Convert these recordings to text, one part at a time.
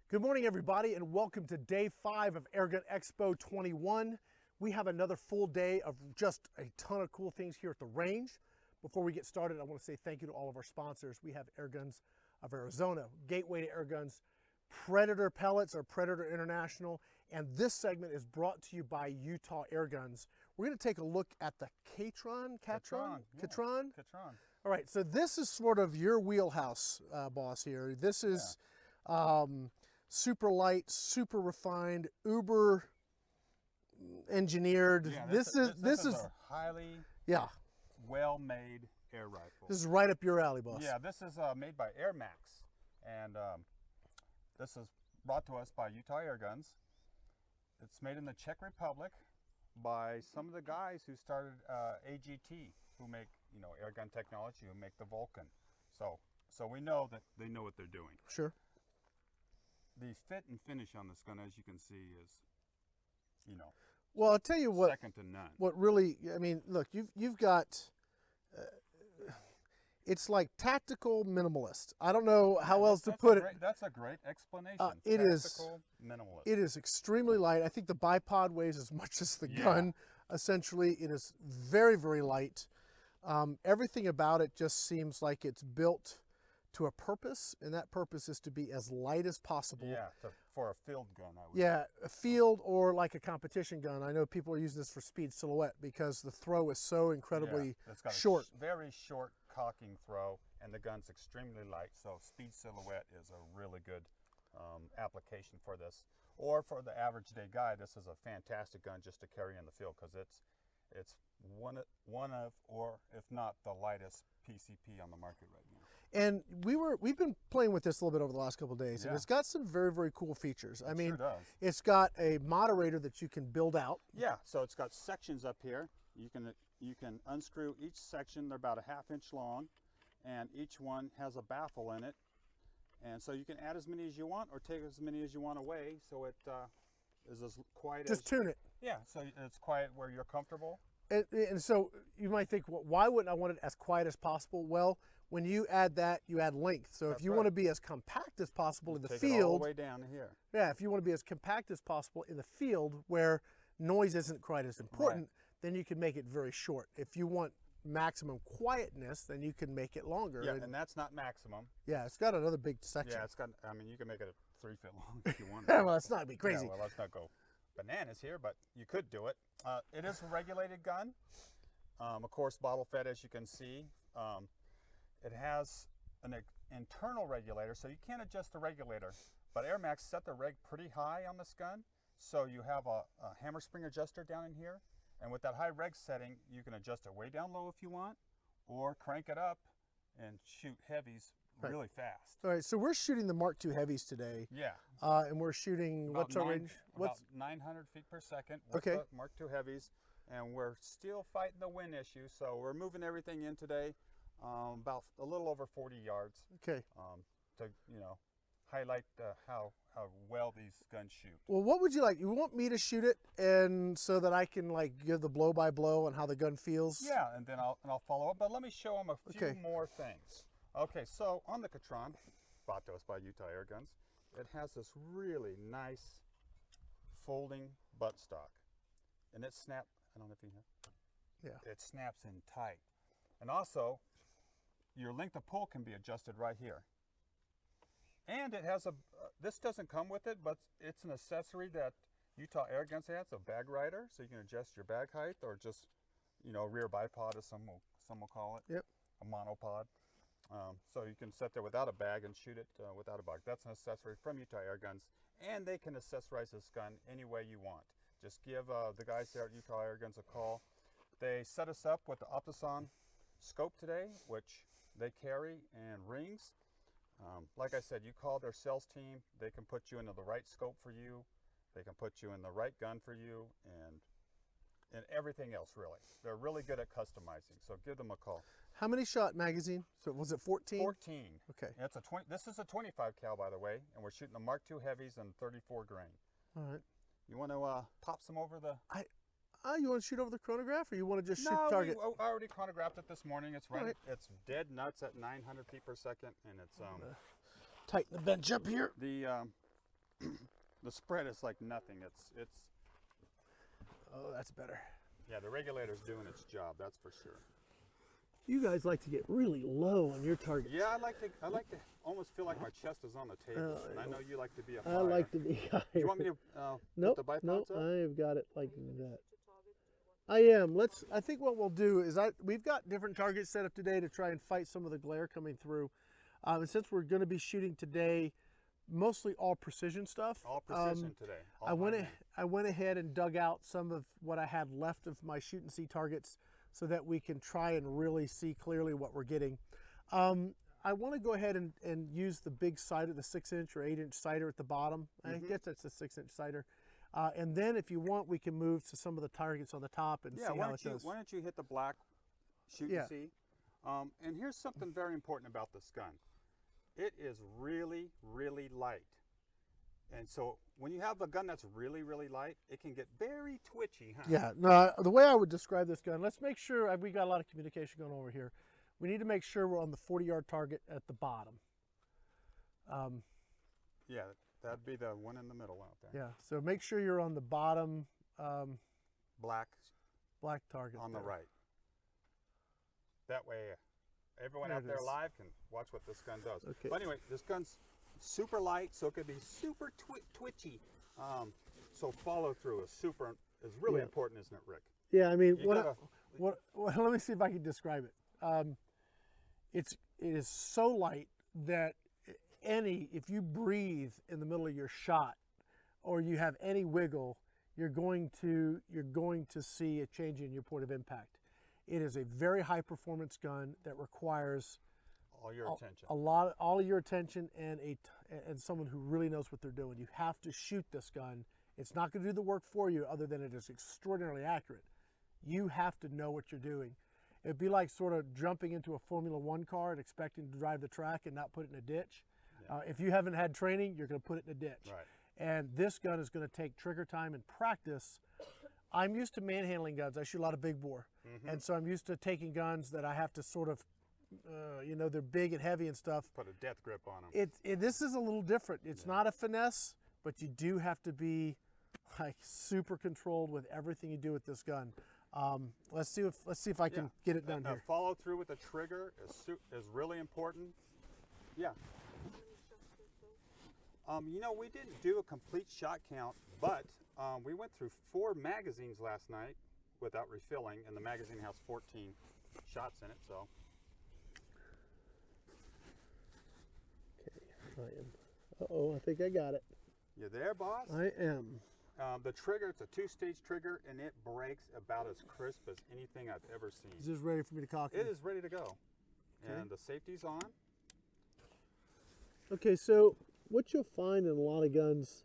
Good morning, everybody, and welcome to day 5 of Airgun Expo 21. We have another full day of just a ton of cool things here at the range. Before we get started, I want to say thank you to all of our sponsors. We have Airguns of Arizona, Gateway to Airguns, Predator Pellets or Predator International, and this segment is brought to you by Utah Airguns. We're going to take a look at the Catron. All right, so this is sort of your wheelhouse, boss. Here, this is super light, super refined, uber engineered. Yeah, this is a highly well-made air rifle. This is right up your alley, boss. Yeah, this is made by AirMaks, and this is brought to us by Utah Airguns. It's made in the Czech Republic by some of the guys who started AGT, who make air gun technology, who make the Vulcan. So we know that they know what they're doing. Sure. The fit and finish on this gun, as you can see, is well, I'll tell you what, second to none. What really, I mean, look, you've got, it's like tactical minimalist. I don't know how else to put it. That's a great explanation. It tactical minimalist. It is extremely light. I think the bipod weighs as much as the gun. Essentially, it is very, very light. Everything about it just seems like it's built to a purpose, and that purpose is to be as light as possible. Yeah, for a field gun, I would say. A field or like a competition gun. I know people are using this for speed silhouette because the throw is so incredibly it's got short. A very short cocking throw, and the gun's extremely light, so speed silhouette is a really good application for this. Or for the average day guy, this is a fantastic gun just to carry in the field because it's one of, or if not the lightest PCP on the market right now. And we've been playing with this a little bit over the last couple of days, and it's got some very, very cool features. I mean, sure does. It's got a moderator that you can build out. Yeah, so it's got sections up here. You can unscrew each section. They're about a ½ inch long, and each one has a baffle in it. And so you can add as many as you want or take as many as you want away, so it is as quiet as... Just tune it. Yeah, so it's quiet where you're comfortable. And so you might think, well, why wouldn't I want it as quiet as possible? Well, when you add that, you add length. So if you want to be as compact as possible in the field, it all the way down to here. Yeah, if you want to be as compact as possible in the field where noise isn't quite as important, then you can make it very short. If you want maximum quietness, then you can make it longer. Yeah, and that's not maximum. Yeah, it's got another big section. Yeah, it's got, I mean, you can make it a 3 foot long if you want. Well, let's not be crazy. Yeah, well, let's not go bananas here, but you could do it. It is a regulated gun. Of course, bottle fed, as you can see. It has an internal regulator, so you can't adjust the regulator. But AirMaks set the reg pretty high on this gun, so you have a hammer spring adjuster down in here. And with that high reg setting, you can adjust it way down low if you want, or crank it up and shoot heavies really fast. All right, so we're shooting the Mark II heavies today. Yeah. And we're shooting, what's our range? About 900 feet per second with the Mark II heavies. And we're still fighting the wind issue, so we're moving everything in today about a little over 40 yards. Okay. To, highlight how well these guns shoot. Well, what would you like? You want me to shoot it, and so that I can like give the blow by blow on how the gun feels? Yeah, and then I'll follow up. But let me show them a few more things. Okay, so on the Catron, brought to us by Utah Airguns, it has this really nice folding buttstock, and it snaps. I don't know if you hear. Yeah. It snaps in tight, and also your length of pull can be adjusted right here. And it has this doesn't come with it, but it's an accessory that Utah Airguns has, a bag rider, so you can adjust your bag height, or just, rear bipod, as some will call it. Yep. A monopod. So you can sit there without a bag and shoot it without a bag. That's an accessory from Utah Airguns, and they can accessorize this gun any way you want. Just give the guys there at Utah Airguns a call. They set us up with the Optison scope today, which they carry, and rings. Like I said, you call their sales team, they can put you into the right scope for you, they can put you in the right gun for you, and everything else, really. They're really good at customizing, so give them a call. How many shot magazine? So was it 14? 14. Okay. It's this is a 25 cal, by the way, and we're shooting the Mark II heavies and 34 grain. All right. You want to pop some over the... You want to shoot over the chronograph, or you want to just shoot target? No, I already chronographed it this morning. It's right. It's dead nuts at 900 feet per second, and it's tighten the bench up here. The the spread is like nothing. It's Oh, that's better. yeah, the regulator's doing its job, that's for sure. You guys like to get really low on your targets. Yeah, I like to almost feel like my chest is on the table, and I know you like to be up I higher. like to be higher. Do you want me to Nope, put the nope, bipods up? I have got it like that. I am. I think what we'll do is we've got different targets set up today to try and fight some of the glare coming through. And since we're going to be shooting today, mostly all precision stuff. All precision today. All I went ahead and dug out some of what I had left of my shoot and see targets so that we can try and really see clearly what we're getting. I want to go ahead and use the big sighter, the 6-inch or 8-inch sighter at the bottom. I guess that's a 6-inch sighter. And then if you want, we can move to some of the targets on the top and see how it does. Why don't you hit the black shoot and see? And here's something very important about this gun. It is really, really light. And so when you have a gun that's really, really light, it can get very twitchy, huh? Yeah, no, the way I would describe this gun, let's make sure, we got a lot of communication going over here. We need to make sure we're on the 40-yard target at the bottom. Yeah, that'd be the one in the middle out there. Yeah, so make sure you're on the bottom Black target on there. the right. That way everyone There out it there is. live can watch what this gun does. Okay. But anyway, this gun's super light, so it could be super twitchy. So follow through is really important, isn't it, Rick? Yeah, I mean, You let me see if I can describe it. It is so light that if you breathe in the middle of your shot or you have any wiggle, you're going to see a change in your point of impact. It is a very high performance gun that requires all your attention. all of your attention and someone who really knows what they're doing. You have to shoot this gun. It's not going to do the work for you other than it is extraordinarily accurate. You have to know what you're doing. It'd be like sort of jumping into a Formula One car and expecting to drive the track and not put it in a ditch. Yeah. If you haven't had training, you're going to put it in a ditch. Right. And this gun is going to take trigger time and practice. I'm used to manhandling guns. I shoot a lot of big bore. And so I'm used to taking guns that I have to sort of, they're big and heavy and stuff. Put a death grip on them. This is a little different. It's not a finesse, but you do have to be like super controlled with everything you do with this gun. Let's see if I can get it done here. Follow through with the trigger is really important. Yeah. We didn't do a complete shot count, but we went through 4 magazines last night without refilling, and the magazine has 14 shots in it. So. Okay, I am. Uh-oh, I think I got it. You there, boss? I am. The trigger, it's a 2-stage trigger, and it breaks about as crisp as anything I've ever seen. Is this ready for me to cock it? It is ready to go. Okay. And the safety's on. Okay, so what you'll find in a lot of guns,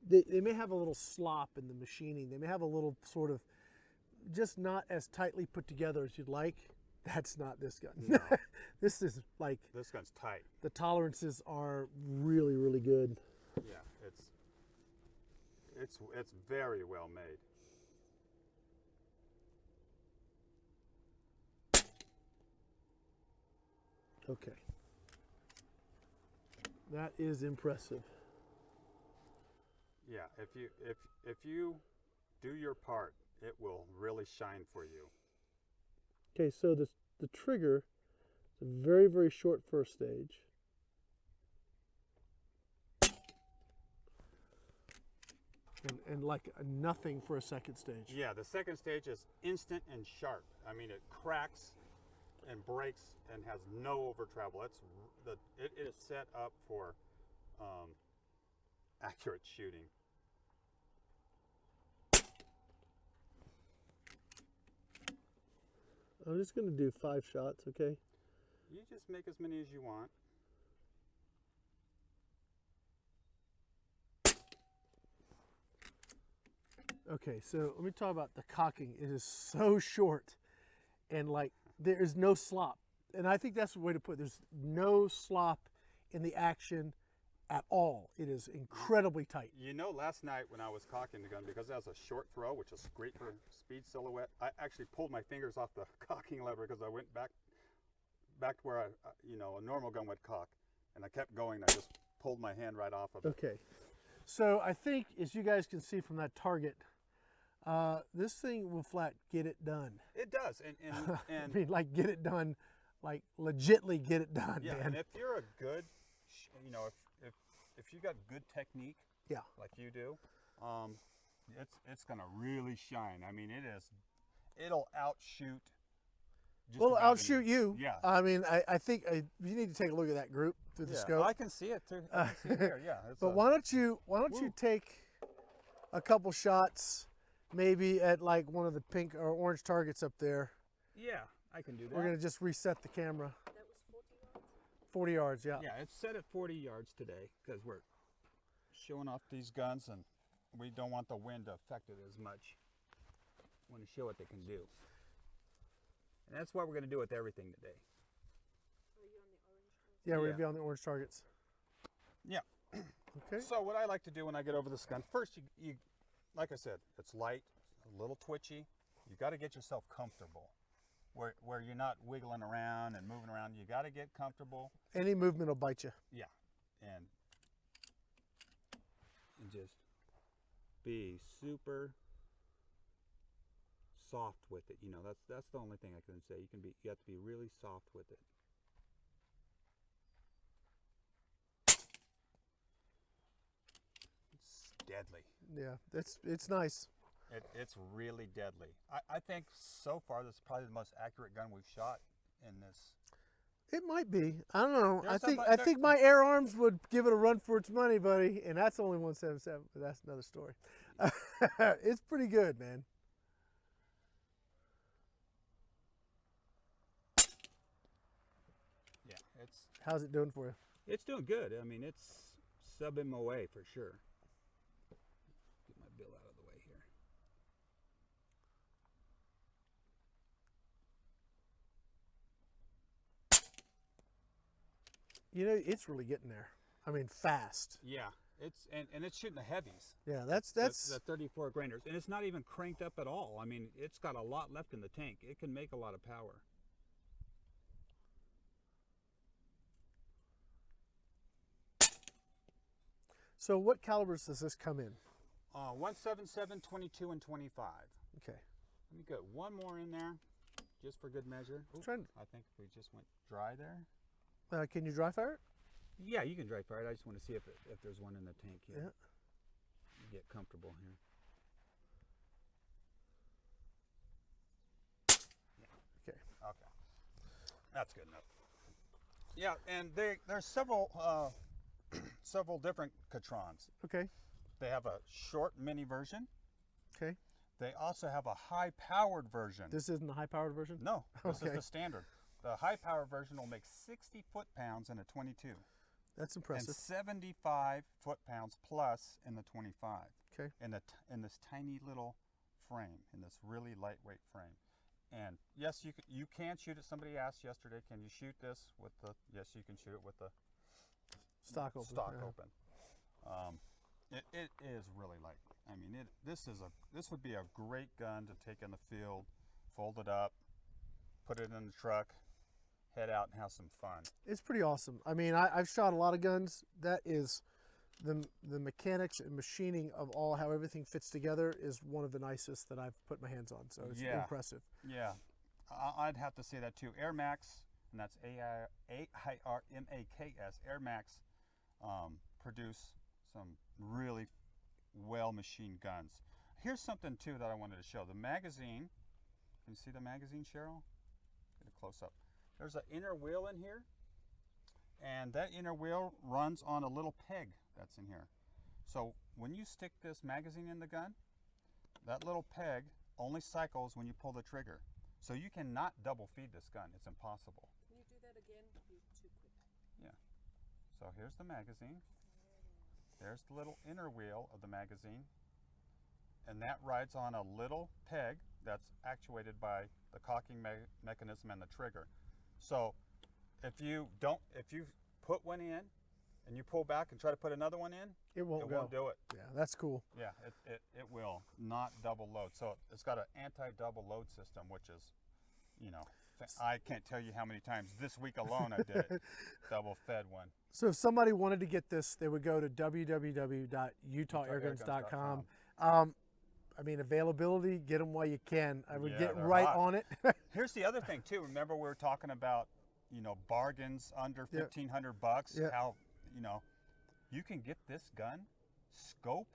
they may have a little slop in the machining. They may have a little sort of just not as tightly put together as you'd like. That's not this gun. No. This is like, This gun's tight. the tolerances are really, really good. Yeah, it's very well made. Okay. That is impressive. Yeah, if you do your part, it will really shine for you. Okay, so the trigger is a very, very short first stage. And like nothing for a second stage. Yeah, the second stage is instant and sharp. I mean, it cracks and breaks and has no over travel. It is set up for accurate shooting. I'm just going to do 5 shots, okay? You just make as many as you want. Okay, so let me talk about the cocking. It is so short and like there is no slop. And I think that's the way to put it. There's no slop in the action at all. It is incredibly tight. Last night when I was cocking the gun, because it has a short throw, which is great for speed silhouette, I actually pulled my fingers off the cocking lever because I went back to where a normal gun would cock, and I kept going. I just pulled my hand right off of it. Okay. So I think, as you guys can see from that target, this thing will flat get it done. It does, and I mean, like get it done, like legitly get it done, yeah. man. And if you're a good, you know, if you got good technique, Yeah. like you do, it's gonna really shine. I mean, it'll outshoot. Just Well, about I'll shoot you. Yeah. I mean, I think you need to take a look at that group through the Yeah, scope. I can see it too. I can see it here. Yeah. It's But why don't you take a couple shots, maybe at like one of the pink or orange targets up there. Yeah, I can do that. We're gonna just reset the camera. That was 40 yards? 40 yards, yeah. Yeah, it's set at 40 yards today because we're showing off these guns and we don't want the wind to affect it as much. We want to show what they can do. And that's what we're going to do with everything today. Are you on the orange one? Yeah, we're Yeah. gonna be on the orange targets. Yeah. Okay. So what I like to do when I get over this gun, first you like I said, it's light, a little twitchy. You got to get yourself comfortable where you're not wiggling around and moving around. You got to get comfortable. Any movement will bite you. Yeah. And just be super soft with it. You know, that's the only thing I can say. You have to be really soft with it. It's deadly. Yeah, it's nice. It's really deadly. I think so far this is probably the most accurate gun we've shot in this. It might be. I don't know. There's I think my Air Arms would give it a run for its money, buddy, and that's only 177. But that's another story. It's pretty good, man. Yeah, How's it doing for you? it's doing good. I mean, it's sub MOA for sure. Get my bill out of the way here. You know, it's really getting there. I mean, fast. Yeah, and it's shooting the heavies. Yeah, that's the 34 grainers, and it's not even cranked up at all. I mean, it's got a lot left in the tank. It can make a lot of power. So what calibers does this come in? 177, 22, and 25. Okay. Let me get one more in there, just for good measure. Ooh, Trying- I think we just went dry there. Can you dry fire it? Yeah, you can dry fire it. I just want to see if there's one in the tank here. Yeah. Get comfortable here. Okay. Okay. That's good enough. Yeah, and there's several several different Catrons. Okay. They have a short mini version. Okay. They also have a high-powered version. This isn't the high-powered version? No, this Okay. is the standard. The high-powered version will make 60 foot-pounds in a 22. That's And impressive. 75 foot-pounds plus in the 25. Okay. In this tiny little frame, in this really lightweight frame. And yes, you can shoot it. Somebody asked yesterday, can you shoot this with the? Yes, you can shoot it with the Stock open. Stock yeah. open. It is really light. I mean, this would be a great gun to take in the field, fold it up, put it in the truck, head out and have some fun. It's pretty awesome. I mean, I've shot a lot of guns. That is, the mechanics and machining of how everything fits together is one of the nicest that I've put my hands on. So it's impressive. Yeah, I'd have to say that too. AirMaks, and that's AIRMAKS, AirMaks, produce some really well-machined guns. Here's something too that I wanted to show. The magazine, can you see the magazine, Cheryl? Get a close up. There's an inner wheel in here, and that inner wheel runs on a little peg that's in here. So when you stick this magazine in the gun, that little peg only cycles when you pull the trigger. So you cannot double feed this gun. It's impossible. Can you do that again? You're too quick. Yeah. So here's the magazine. There's the little inner wheel of the magazine. And that rides on a little peg that's actuated by the cocking mechanism and the trigger. So if you put one in and you pull back and try to put another one in, It won't go. won't do it. Yeah, that's cool. Yeah, it will not double load. So it's got an anti-double load system, which is, you know, I can't tell you how many times this week alone I did it. Double fed one. So if somebody wanted to get this, they would go to www.utahairguns.com. I mean, availability, get them while you can. I would get right hot. on it. Here's the other thing too. Remember we were talking about, you know, bargains under $1,500. Yeah. How, you know, you can get this gun scoped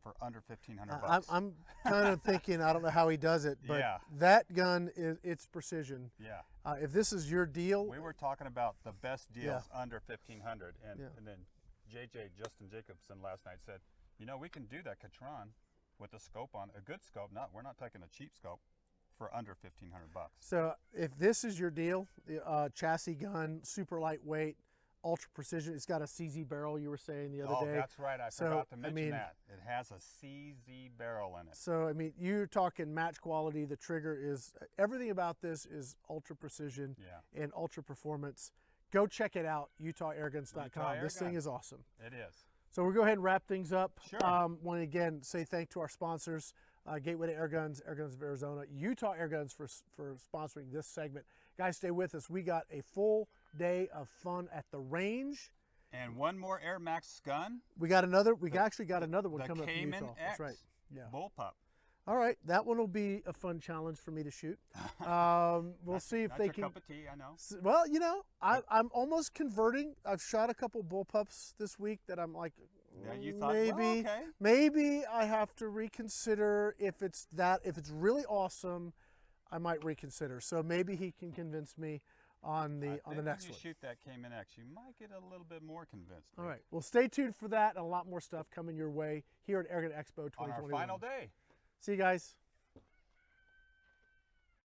for under $1,500. I'm kind of thinking, I don't know how he does it, but Yeah. that gun it's precision. Yeah. If this is your deal, We were talking about the best deals under $1,500, and Yeah. and then Justin Jacobson last night said, you know, we can do that Catron with a scope on, a good scope. We're not taking a cheap scope for under $1,500. so if this is your deal, chassis gun, super lightweight, ultra precision. It's got a CZ barrel, you were saying the other day. Oh, that's right. I So, forgot to I mention mean- that. It has a CZ barrel in it. So, I mean, you're talking match quality. The trigger is, everything about this is ultra precision Yeah. and ultra performance. Go check it out, utahairguns.com. Utah This thing Airguns. is awesome. It is. So we'll go ahead and wrap things up. Sure. Want to again say thank to our sponsors, Gateway to Airguns, Airguns of Arizona, Utah Airguns for sponsoring this segment. Guys, stay with us. We got a full day of fun at the range. And one more AirMaks gun. We got another. We actually got another one The coming up from Cayman Utah. X. That's right. Yeah. Bullpup. All right, that one will be a fun challenge for me to shoot. We'll see if Not they your can. cup of tea, I know. Well, you know, I'm almost converting. I've shot a couple bullpups this week that I'm like, Yeah, you thought, maybe, well, okay. maybe I have to reconsider. If it's really awesome, I might reconsider. So maybe he can convince me on the next when one. you shoot that Cayman X, you might get a little bit more convinced. All right. Well, stay tuned for that and a lot more stuff coming your way here at Airgun Expo 2021. On our final day. See you guys.